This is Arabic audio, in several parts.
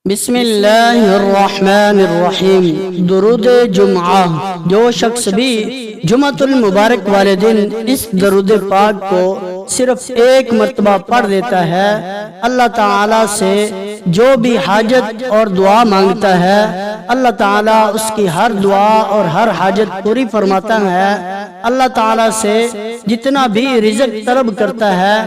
बिस्मिल्लाहिर्रहमानिर्रहीम। दुरूद जुम्आ। जो शख्स भी जुम्मतुल मुबारक वाले दिन इस दरूद पाक को सिर्फ एक मर्तबा पढ़ देता है, अल्लाह ताला से जो भी हाजत और दुआ मांगता है, अल्लाह ताला उसकी हर दुआ और हर हाजत पूरी फरमाता है। अल्लाह ताला से जितना भी रिज़्क तलब करता है,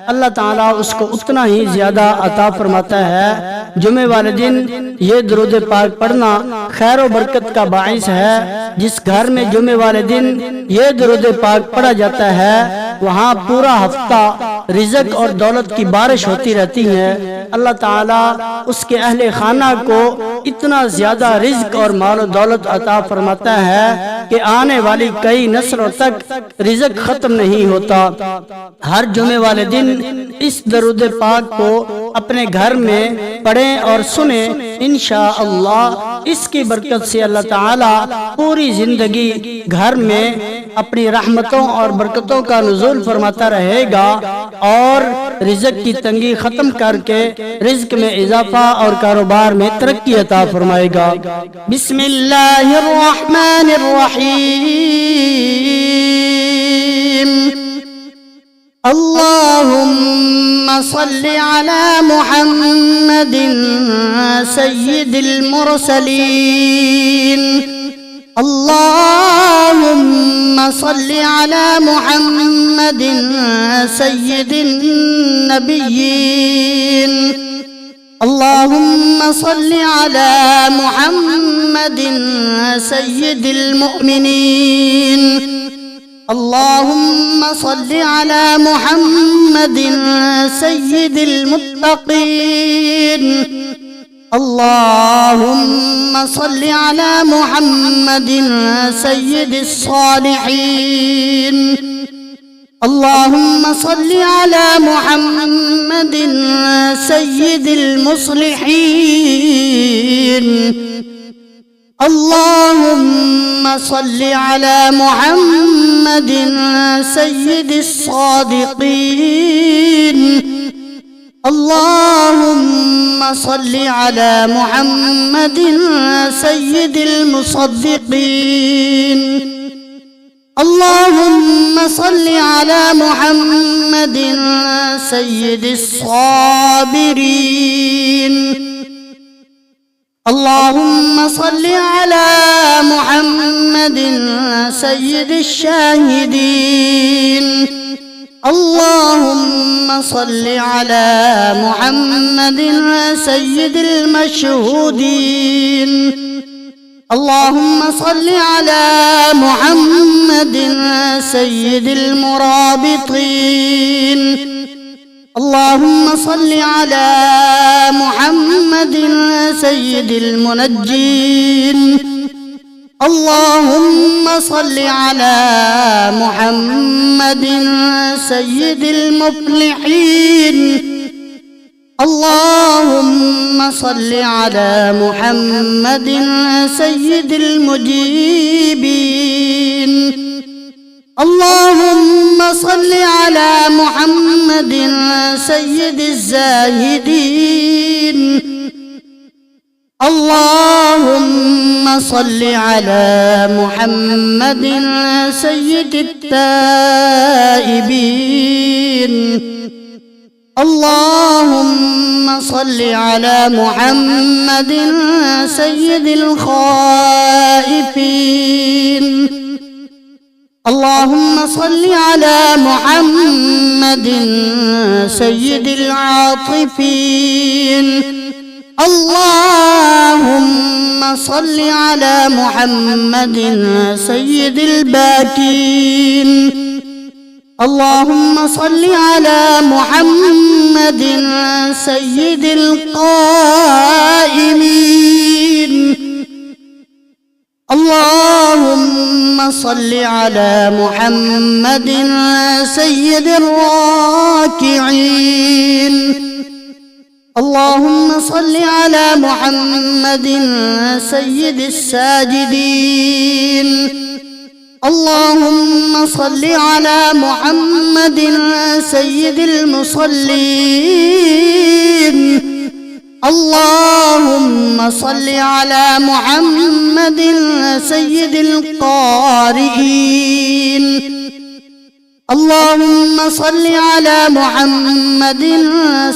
अल्लाह ताला उसको उतना ही ज्यादा अता फरमाता है। जुमे वाले दिन ये दुरूद पाक पढ़ना खैर और बरकत का बाइस है। जिस घर में जुमे वाले दिन ये दुरूद पाक पढ़ा जाता है, वहाँ पूरा हफ्ता रिज़्क और दौलत की बारिश होती रहती है। अल्लाह ताला उसके अहले खाना को इतना ज्यादा रिज़्क और माल और दौलत अता फरमाता है कि आने वाली कई नस्लों तक रिज़्क खत्म नहीं होता। हर जुमे वाले दिन इस दरूद पाक को अपने घर में पढ़ें और सुने। इंशाअल्लाह इसकी बरकत से अल्लाह ताला पूरी जिंदगी घर में अपनी रहमतों और बरकतों का नुज़ूल फरमाता रहेगा और रिज़्क की तंगी खत्म करके रिज़्क में इजाफा और कारोबार में तरक्की अता फरमाएगा। बिस्मिल्लाहिर्रहमानिर्रहीम। अल्लाहुम्मा सल्लि अला मुहम्मदिन सय्यिदिल मुरसलीन। अल्लाहुम्मा सल्लि अला मुहम्मदिन सय्यिदिन नबिय्यीन। अल्लाहुम्मा सल्लि अला मुहम्मदिन सय्यिदिल मुअ्मिनीन। अल्लाहुम्मा सल्लि अला मुहम्मदिन सय्यिदिल मुत्तक़ीन। अल्लाहुम्मा सल्लि अला मुहम्मदिन सय्यिदिस सालिहीन। अल्लाहुम्मा सल्लि अला मुहम्मदिन सय्यिदिल मुस्लिहीन। अल्लाहुम्मा सल्लि अला मुहम्मदिन सय्यिदिस सादिक़ीन। अल्लाहुम्मा सल्लि अला मुहम्मदिन सय्यिदिल मुसद्दिक़ीन। अल्लाहुम्मा सल्लि अला मुहम्मदिन सय्यिदिस साबिरीन। अल्लाहुम्मा सल्लि अला मुहम्मदिन सय्यिदिश शाहिदीन। अल्लाहुम्मा सल्लि अला मुहम्मदिन सय्यिदिल मशहूदीन। अल्लाहुम्मा सल्लि अला मुहम्मदिन सय्यिदिल मुराबितीन। अल्लाहुम्मा सल्लि अला मुहम्मदिन सय्यिदिल मुनज्जीन। अल्लाहुम्मा सल्लि अला मुहम्मदिन सय्यिदिल मुफ्लिहीन। अल्लाहुम्मा सल्लि अला मुहम्मदिन सय्यिदिल मुजीबीन। अल्लाहुम्मा सल्लि अला मुहम्मदिन सय्यिदिज़ ज़ाहिदीन। अल्लाहुम्मा सल्लि अला मुहम्मदिन सय्यिदित ताइबीन। अल्लाहुम्मा सल्लि अला मुहम्मदिन सय्यिदिल खाइफीन। अल्लाहुम्मा सल्लि अला मुहम्मदिन सय्यिदिल आतिफीन। अल्लाहुम्मा सल्लि अला मुहम्मदिन सय्यिदिल बाकीन। अल्लाहुम्मा सल्लि अला मुहम्मदिन सय्यिदिल क़ाइमीन। अल्लाहुम्मा सल्लि अला मुहम्मदिन सय्यिदिर राकिईन। अल्लाहुम्मा सल्लि अला मुहम्मदिन सय्यिदिस साजिदीन। अल्लाहुम्मा सल्लि अला मुहम्मदिन सय्यिदिल मुसल्लीन। اللهم صل على محمد سيد القارئين. اللهم صل على محمد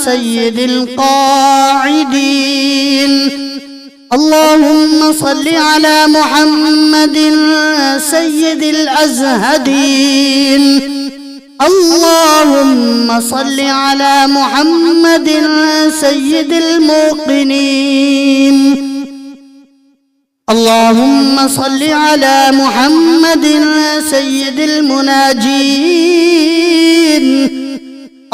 سيد القاعدين. اللهم صل على محمد سيد الأزهدين. اللهم صل على محمد سيد الموقنين. اللهم صل على محمد سيد المناجين.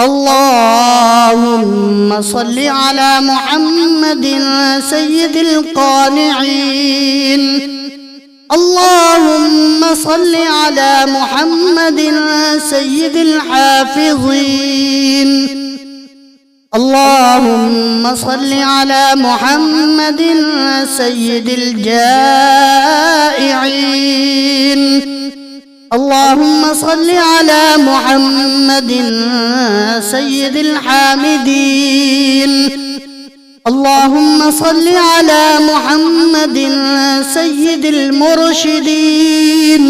اللهم صل على محمد سيد القانعين. اللهم صل على محمد سيد الحافظين. اللهم صل على محمد سيد الجائعين. اللهم صل على محمد سيد الحامدين. اللهم صل على محمد سيد المرشدين.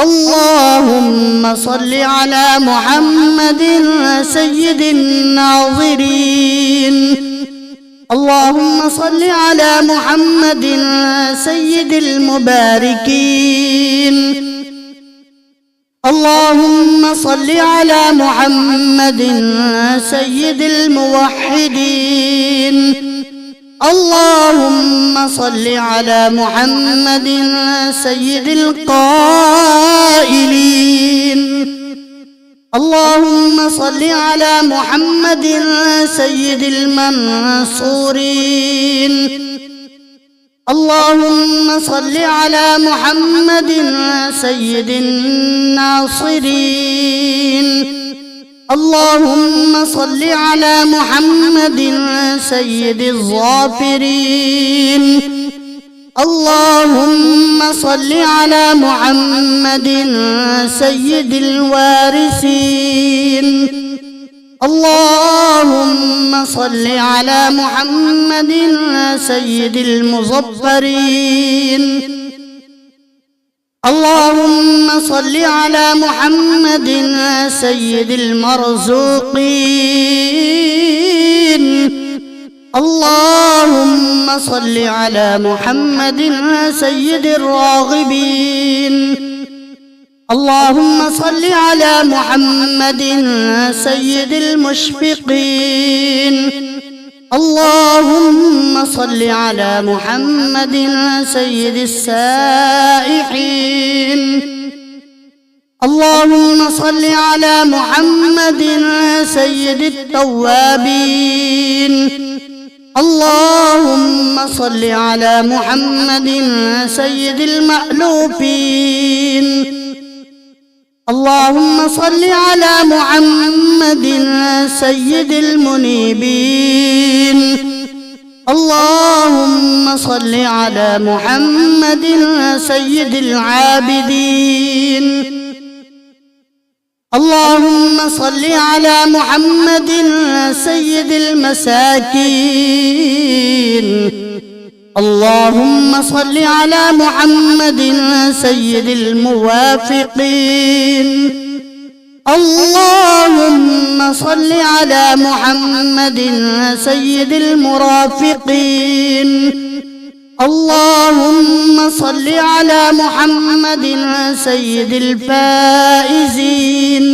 اللهم صل على محمد سيد الناظرين. اللهم صل على محمد سيد المباركين. اللهم صل على محمد سيد الموحدين. اللهم صل على محمد سيد القائلين. اللهم صل على محمد سيد المنصورين. اللهم صل على محمد سيد الناصرين. اللهم صل على محمد سيد الظافرين. اللهم صل على محمد سيد الوارثين. اللهم صل على محمد سيد المظفرين. اللهم صل على محمد سيد المرزوقين. اللهم صل على محمد سيد الراغبين. اللهم صل على محمد سيد المشفقين. اللهم صل على محمد سيد السائحين. اللهم صل على محمد سيد التوابين. اللهم صل على محمد سيد المألوفين. اللهم صل على محمد سيد المنيبين. اللهم صل على محمد سيد العابدين. اللهم صل على محمد سيد المساكين. اللهم صل على محمد سيد الموافقين. اللهم صل على محمد سيد المرافقين. اللهم صل على محمد سيد الفائزين.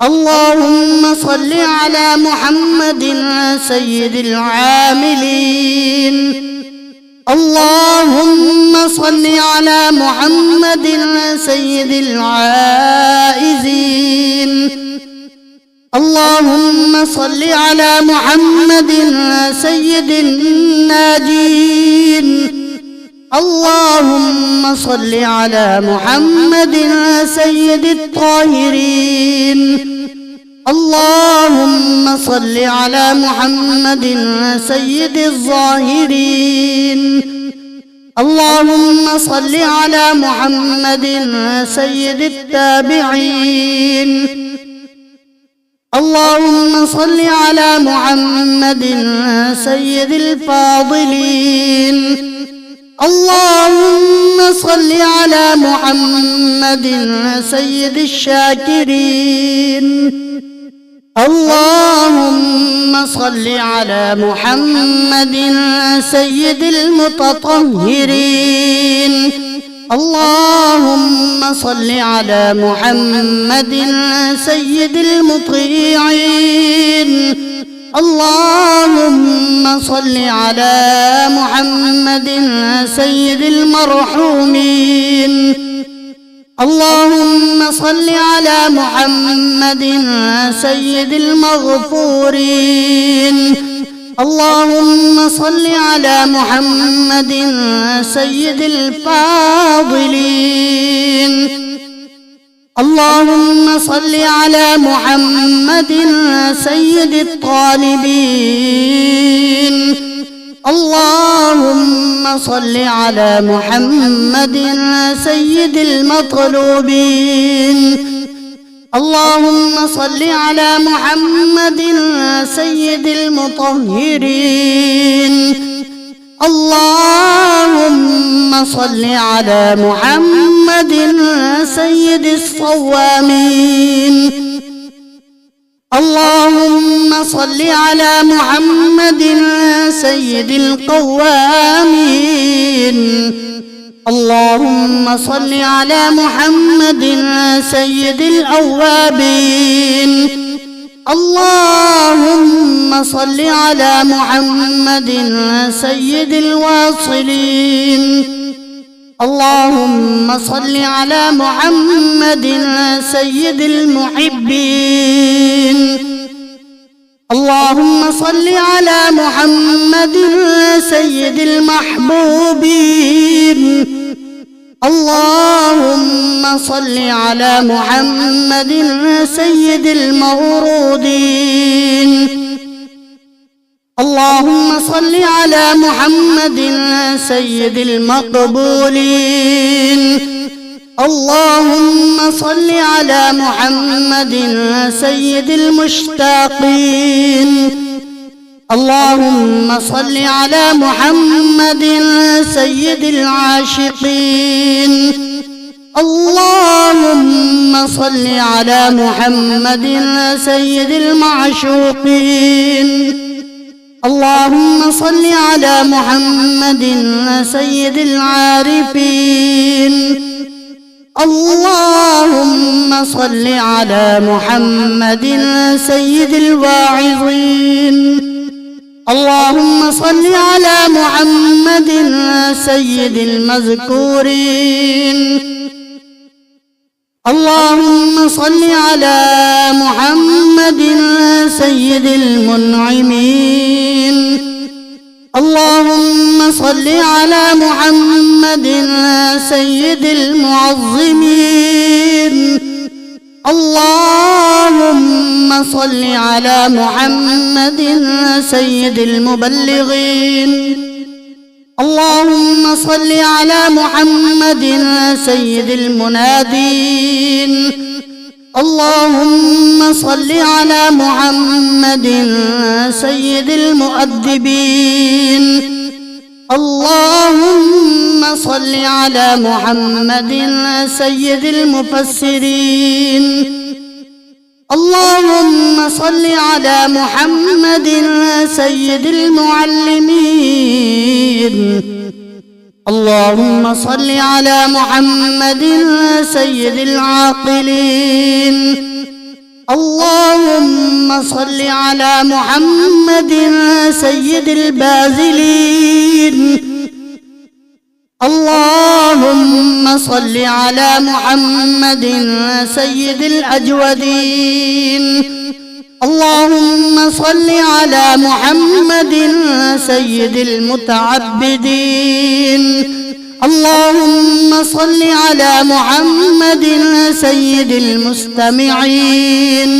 اللهم صل على محمد سيد العاملين. اللهم صل على محمد سيد العائزين. اللهم صل على محمد سيد الناجين. اللهم صل على محمد سيد الطاهرين. اللهم صل على محمد سيد الظاهرين. اللهم صل على محمد سيد التابعين. اللهم صل على محمد سيد الفاضلين. اللهم صل على محمد سيد الشاكرين. اللهم صل على محمد سيد المتطهرين. اللهم صل على محمد سيد المطيعين. اللهم صل على محمد سيد المرحومين. اللهم صل على محمد سيد المغفورين. اللهم صل على محمد سيد الفاضلين. اللهم صل على محمد سيد الطالبين. اللهم صل على محمد سيد المطلوبين. اللهم صل على محمد سيد المطهرين. اللهم صل على محمد سيد الصوامين. اللهم صل على محمد سيد القوامين. اللهم صل على محمد سيد الأوابين. اللهم صل على محمد سيد الواصلين. اللهم صل على محمد سيد المحبين. اللهم صل على محمد سيد المحبوبين. اللهم صل على محمد سيد المورودين. اللهم صل على محمد سيد المقبولين. اللهم صل على محمد سيد المشتاقين. اللهم صل على محمد سيد العاشقين. اللهم صل على محمد سيد المعشوقين. اللهم صل على محمد سيد العارفين. اللهم صل على محمد سيد الواعظين. اللهم صل على محمد سيد المذكورين. اللهم صل على محمد سيد المنعمين. اللهم صل على محمد سيد المعظمين. اللهم صل على محمد سيد المبلغين. اللهم صل على محمد سيد المنادين. اللهم صل على محمد سيد المؤدبين. اللهم صل على محمد سيد المفسرين. اللهم صل على محمد سيد المعلمين. اللهم صل على محمد سيد العاقلين. اللهم صل على محمد سيد الباذلين. اللهم صل على محمد سيد الأجودين. اللهم صل على محمد سيد المتعبدين. اللهم صل على محمد سيد المستمعين.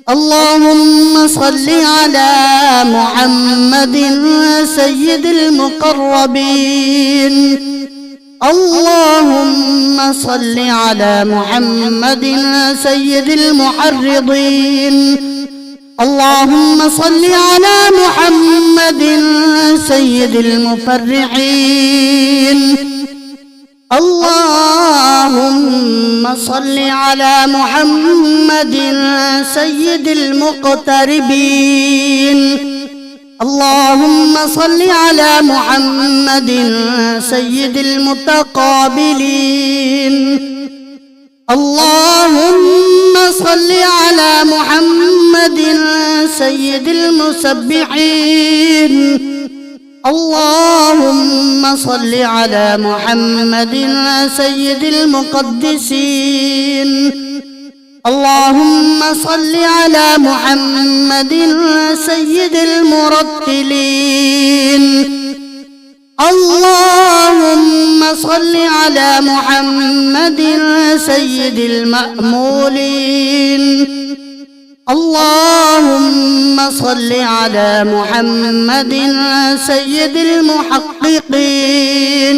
اللهم صل على محمد سيد المقربين. اللهم صل على محمد سيد المحرضين. اللهم صل على محمد سيد المفرحين. اللهم صل على محمد سيد المقتربين. اللهم صل على محمد سيد المتقابلين. اللهم صل على محمد سيد المسبحين. اللهم صل على محمد سيد المقدسين. اللهم صل على محمد سيد المرتلين. اللهم صل على محمد سيد المأمولين. اللهم صل على محمد سيد المحققين.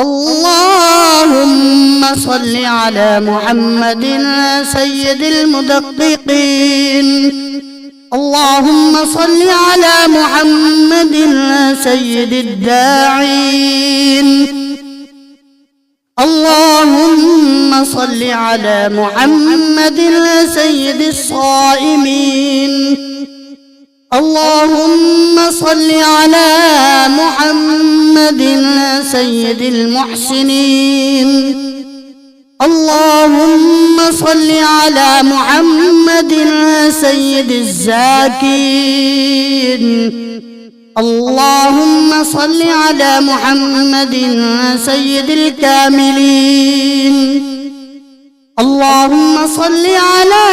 اللهم صل على محمد سيد المدققين. اللهم صل على محمد سيد الداعين. اللهم صل على محمد سيد الصائمين. اللهم صل على محمد سيد المحسنين. اللهم صل على محمد سيد الزاكين. اللهم صل على محمد سيد الكاملين. اللهم صل على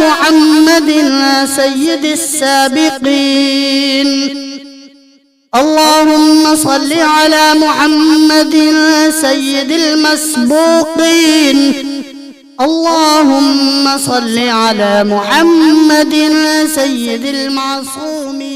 محمد سيد السابقين. اللهم صل على محمد سيد المسبوقين. اللهم صل على محمد سيد المعصومين.